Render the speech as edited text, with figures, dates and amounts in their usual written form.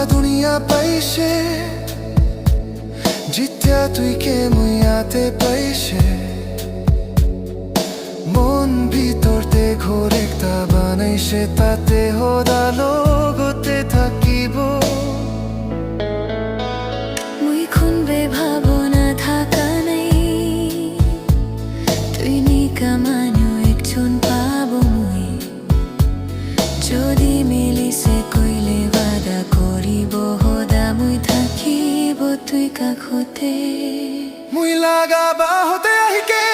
দুনিয়া পাইছে যেতিয়া তুইকে মই ইয়াতে পাইছে মন ভিতৰতে ঘৰ একটা বানাইছে তাতে সদা লগতে থাকিব মই খুনবে ভাবনা থাকা নাই তুই নিকা মানুহ একজন পাব মই যদি মিলিছে কইলে বাদা কৰিব সদা মই থাকিব তুই কাষতে মই লাগা বাহতে আহিকে